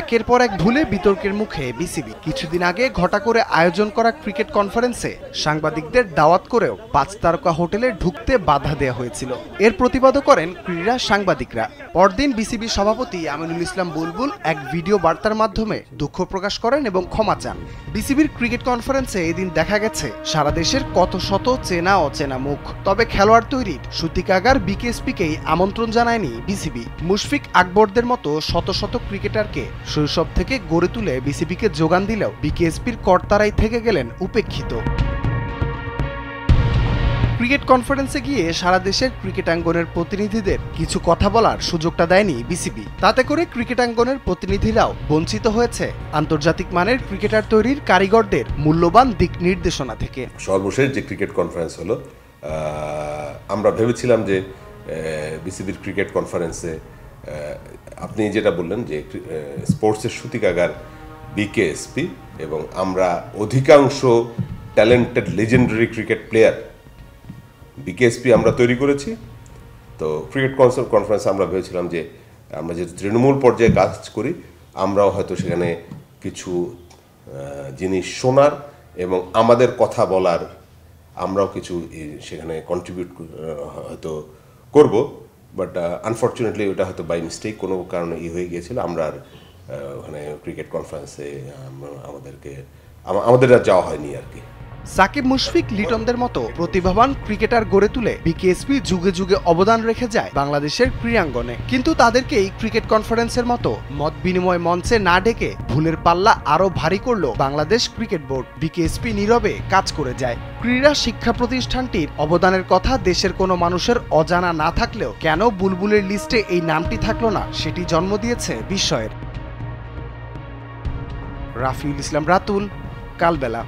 একের পর এক ভুলে বিতর্কের মুখে বিসিবি। কিছুদিন আগে ঘটা করে আয়োজন করা ক্রিকেট কনফারেন্সে সাংবাদিকদের দাওয়াত করেও 5 তারকা হোটেলে ঢুকতে বাধা দেওয়া হয়েছিল। এর প্রতিবাদও করেন ক্রীড়া সাংবাদিকরা। পরদিন বিসিবি সভাপতি আমিনুল ইসলাম বুলবুল এক ভিডিও বার্তার মাধ্যমে দুঃখ প্রকাশ করেন এবং ক্ষমা চান। বিসিবির ক্রিকেট কনফারেন্সে এদিন দেখা গেছে সারা দেশের কত শত চেনা অচেনা মুখ। তবে খেলোয়াড় তৈরির সূতিকাগার বিকেএসপিকেই আমন্ত্রণ জানায়নি বিসিবি। মুশফিক আকবরদের মতো শত শত ক্রিকেটারকে শৈশব থেকে গড়ে তুলে বিসিবিকে যোগান দিলেও বিকেএসপির কর্তারাই থেকে গেলেন উপেক্ষিত। ক্রিকেট কনফারেন্সে গিয়ে সারা দেশের ক্রিকেটাঙ্গনের প্রতিনিধিদের কিছু কথা বলার সুযোগটা দেয়নি বিসিবি। তাতে করে ক্রিকেটাঙ্গনের প্রতিনিধিরাও বঞ্চিত হয়েছে আন্তর্জাতিক মানের ক্রিকেটার তৈরির কারিগরদের মূল্যবান দিক নির্দেশনা থেকে। সর্বশেষ যে ক্রিকেট কনফারেন্স হলো, আমরা ভেবেছিলাম যে বিসিবির ক্রিকেট কনফারেন্সে আপনি যেটা বললেন যে স্পোর্টসের সূতিকাগার বিকেএসপি এবং আমরা অধিকাংশ talented legendary cricket player BKSP আমরা তৈরি করেছি। তো ক্রিকেট কনফারেন্সে আমরা ভেবেছিলাম যে আমরা যে তৃণমূল পর্যায়ে কাজ করি, আমরাও হয়তো সেখানে কিছু জিনিস শোনার এবং আমাদের কথা বলার আমরাও কিছু সেখানে কন্ট্রিবিউট হয়তো করব। বাট আনফর্চুনেটলি ওটা হয়তো বাই মিস্টেক কোনো কারণে হয়ে গিয়েছিল। আমরা আর ওখানে ক্রিকেট কনফারেন্সে আমাদের আর যাওয়া হয়নি আর কি। সাকিব, মুশফিক, লিটনদের মতো প্রতিভাবান ক্রিকেটার গড়ে তুলে বিকেএসপি যুগে যুগে অবদান রেখে যায় বাংলাদেশের ক্রীড়াঙ্গনে। কিন্তু তাদেরকেই ক্রিকেট কনফারেন্সের মতো মত বিনিময় মঞ্চে না ডেকে ভুলের পাল্লা আরো ভারী করল বাংলাদেশ ক্রিকেট বোর্ড। বিকেএসপি নীরবে কাজ করে যায়। ক্রীড়া শিক্ষা প্রতিষ্ঠানটির অবদানের কথা দেশের কোনো মানুষের অজানা না থাকলেও কেন বুলবুলের লিস্টে এই নামটি থাকলো না, সেটি জন্ম দিয়েছে বিস্ময়ের। রাফিউল ইসলাম রাতুল, কালবেলা।